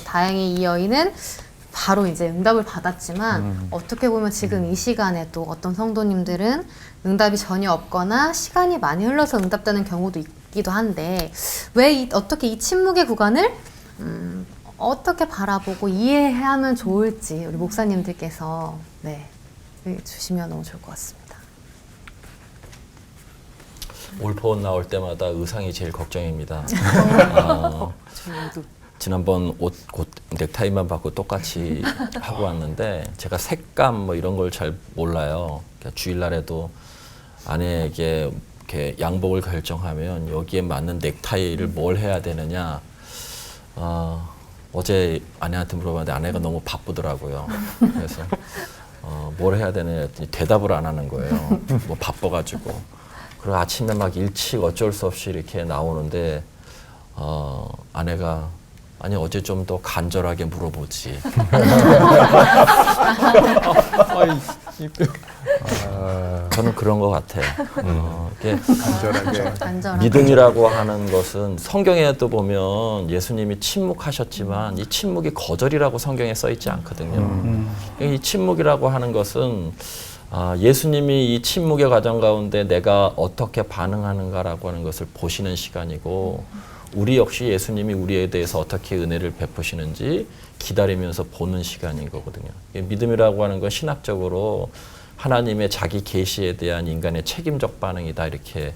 다행히 이 여인은 바로 이제 응답을 받았지만 어떻게 보면 지금 이 시간에 또 어떤 성도님들은 응답이 전혀 없거나 시간이 많이 흘러서 응답되는 경우도 있기도 한데 왜 어떻게 이 침묵의 구간을 어떻게 바라보고 이해하면 좋을지 우리 목사님들께서 주시면 너무 좋을 것 같습니다. 올포원 나올 때마다 의상이 제일 걱정입니다. 지난번 옷 넥타이만 받고 똑같이 하고 왔는데 제가 색감 뭐 이런 걸 잘 몰라요. 그러니까 주일날에도 아내에게 이렇게 양복을 결정하면 여기에 맞는 넥타이를 뭘 해야 되느냐. 어제 아내한테 물어봤는데 아내가 너무 바쁘더라고요. 그래서 뭘 해야 되느냐 했더니 대답을 안 하는 거예요. 뭐 바빠가지고. 그리고 아침에 막 일찍 어쩔 수 없이 이렇게 나오는데 아내가 아니 어제 좀 더 간절하게 물어보지. 저는 그런 것 같아요. 이게 간절하게. 믿음이라고 하는 것은 성경에 또 보면 예수님이 침묵하셨지만 이 침묵이 거절이라고 성경에 써 있지 않거든요. 이 침묵이라고 하는 것은 예수님이 이 침묵의 과정 가운데 내가 어떻게 반응하는가라고 하는 것을 보시는 시간이고 우리 역시 예수님이 우리에 대해서 어떻게 은혜를 베푸시는지 기다리면서 보는 시간인 거거든요. 믿음이라고 하는 건 신학적으로 하나님의 자기 계시에 대한 인간의 책임적 반응이다 이렇게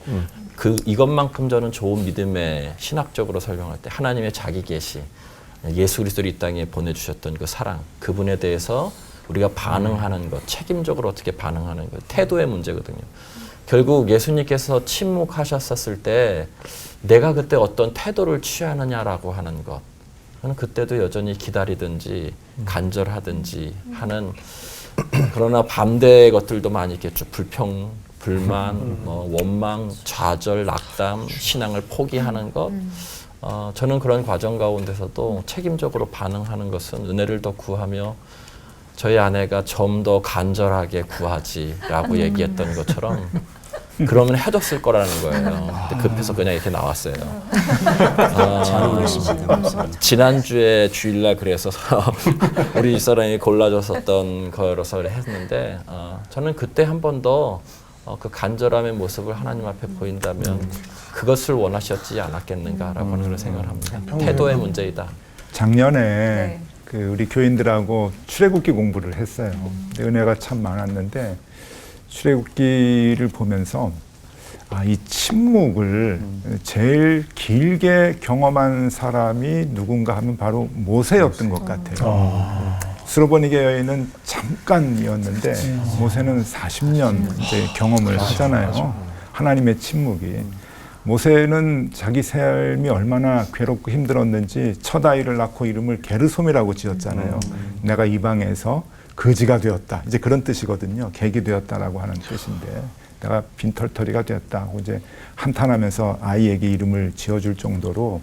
이것만큼 저는 좋은 믿음의 신학적으로 설명할 때 하나님의 자기 계시 예수 그리스도를 이 땅에 보내주셨던 그 사랑 그분에 대해서 우리가 반응하는 것 책임적으로 어떻게 반응하는 것 태도의 문제거든요. 결국 예수님께서 침묵하셨을 때 내가 그때 어떤 태도를 취하느냐라고 하는 것 저는 그때도 여전히 기다리든지 간절하든지 하는 그러나 반대의 것들도 많이 있겠죠. 불평, 불만, 원망, 좌절, 낙담, 신앙을 포기하는 것 저는 그런 과정 가운데서도 책임적으로 반응하는 것은 은혜를 더 구하며 저희 아내가 좀 더 간절하게 구하지라고 얘기했던 것처럼 그러면 해줬을 거라는 거예요. 근데 급해서 그냥 이렇게 나왔어요. 지난주에 주일날 그래서 우리 집사람이 골라줬었던 거라서 했는데 저는 그때 한 번 더 그 간절함의 모습을 하나님 앞에 보인다면 그것을 원하셨지 않았겠는가라고 하는 생각을 합니다. 태도의 문제이다. 작년에 우리 교인들하고 출애굽기 공부를 했어요. 은혜가 참 많았는데 출애굽기를 보면서 이 침묵을 제일 길게 경험한 사람이 누군가 하면 바로 모세였던 것 같아요. 스로보니게 여인은 잠깐이었는데 모세는 40년 이제 경험을 하잖아요. 하나님의 침묵이. 모세는 자기 삶이 얼마나 괴롭고 힘들었는지 첫 아이를 낳고 이름을 게르솜이라고 지었잖아요. 내가 이방에서 거지가 되었다. 이제 그런 뜻이거든요. 객이 되었다라고 하는 뜻인데 내가 빈털터리가 되었다고 이제 한탄하면서 아이에게 이름을 지어줄 정도로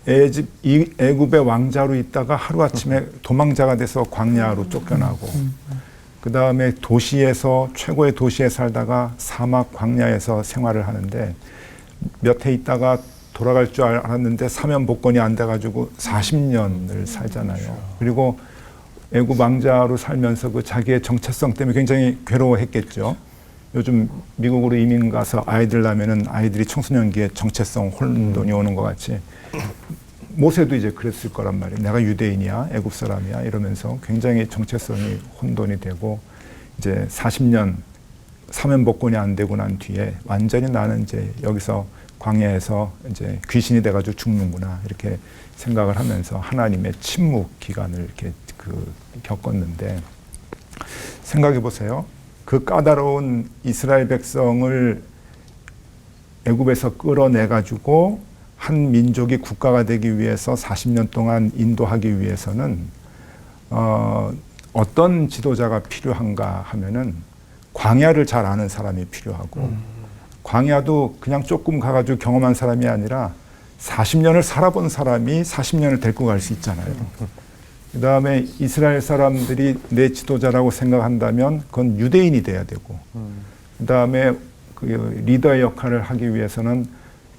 애굽의 왕자로 있다가 하루아침에 도망자가 돼서 광야로 쫓겨나고 그 다음에 도시에서 최고의 도시에 살다가 사막 광야에서 생활을 하는데 몇 해 있다가 돌아갈 줄 알았는데 사면 복권이 안 돼가지고 40년을 살잖아요. 그리고 애굽 왕자로 살면서 그 자기의 정체성 때문에 굉장히 괴로워했겠죠. 요즘 미국으로 이민 가서 아이들 낳으면은 아이들이 청소년기에 정체성 혼돈이 오는 것 같이 모세도 이제 그랬을 거란 말이에요. 내가 유대인이야, 애굽 사람이야 이러면서 굉장히 정체성이 혼돈이 되고 이제 40년 사면 복권이 안 되고 난 뒤에 완전히 나는 이제 여기서 광야에서 이제 귀신이 돼가지고 죽는구나 이렇게 생각을 하면서 하나님의 침묵 기간을 이렇게 겪었는데 생각해 보세요. 그 까다로운 이스라엘 백성을 애굽에서 끌어내가지고 한 민족이 국가가 되기 위해서 40년 동안 인도하기 위해서는 어떤 지도자가 필요한가 하면은 광야를 잘 아는 사람이 필요하고 광야도 그냥 조금 가가지고 경험한 사람이 아니라 40년을 살아본 사람이 40년을 데리고 갈 수 있잖아요. 그 다음에 이스라엘 사람들이 내 지도자라고 생각한다면 그건 유대인이 돼야 되고 그 다음에 그 리더의 역할을 하기 위해서는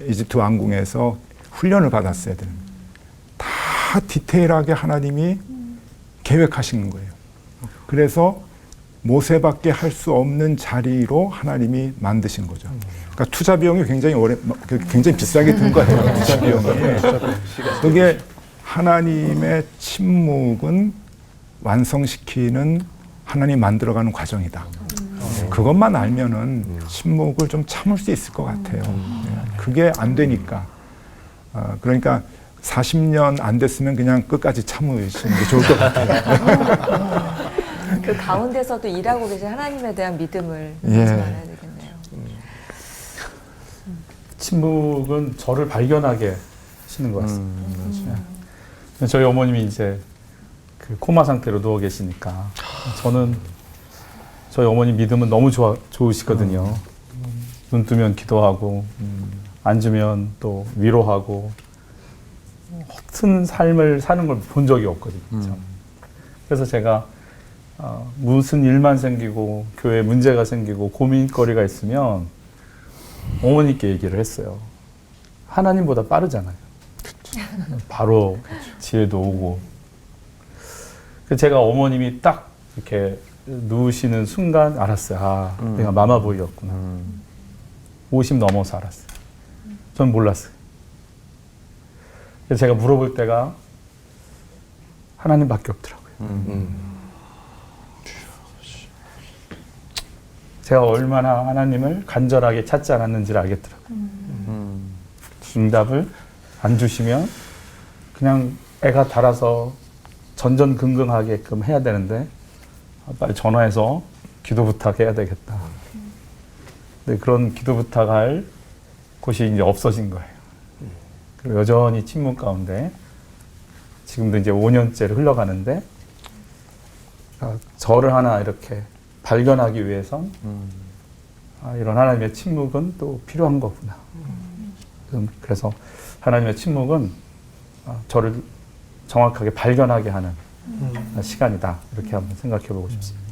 이집트 왕궁에서 훈련을 받았어야 됩니다. 다 다 디테일하게 하나님이 계획하시는 거예요. 그래서 모세밖에 할 수 없는 자리로 하나님이 만드신 거죠. 그러니까 투자 비용이 굉장히 비싸게 든 거예요. 투자 비용이. 그게 하나님의 침묵은 완성시키는 하나님 만들어가는 과정이다. 그것만 알면은 침묵을 좀 참을 수 있을 것 같아요. 그게 안 되니까. 그러니까 40년 안 됐으면 그냥 끝까지 참으시는 게 좋을 것 같아요. 그 가운데서도 일하고 계신 하나님에 대한 믿음을 예. 잊지 말아야 되겠네요. 침묵은 저를 발견하게 하시는 것 같습니다. 저희 어머님이 이제 그 코마 상태로 누워 계시니까 저는 저희 어머니 믿음은 너무 좋으시거든요. 눈 뜨면 기도하고 앉으면 또 위로하고 허튼 삶을 사는 걸 본 적이 없거든요. 참. 그래서 제가 무슨 일만 생기고 교회에 문제가 생기고 고민거리가 있으면 어머니께 얘기를 했어요. 하나님보다 빠르잖아요. 바로 지혜도 오고. 제가 어머님이 딱 이렇게 누우시는 순간 알았어요. 내가 마마보이였구나. 50 넘어서 알았어요. 전 몰랐어요. 그래서 제가 물어볼 때가 하나님밖에 없더라고요. 제가 얼마나 하나님을 간절하게 찾지 않았는지를 알겠더라고요. 응답을 안 주시면 그냥 애가 달아서 전전긍긍하게끔 해야 되는데 빨리 전화해서 기도 부탁해야 되겠다. 근데 그런 기도 부탁할 곳이 이제 없어진 거예요. 그리고 여전히 침묵 가운데 지금도 이제 5년째를 흘러가는데 저를 하나 이렇게 발견하기 위해선 이런 하나님의 침묵은 또 필요한 거구나. 그래서 하나님의 침묵은 저를 정확하게 발견하게 하는 시간이다. 이렇게 한번 생각해 보고 싶습니다.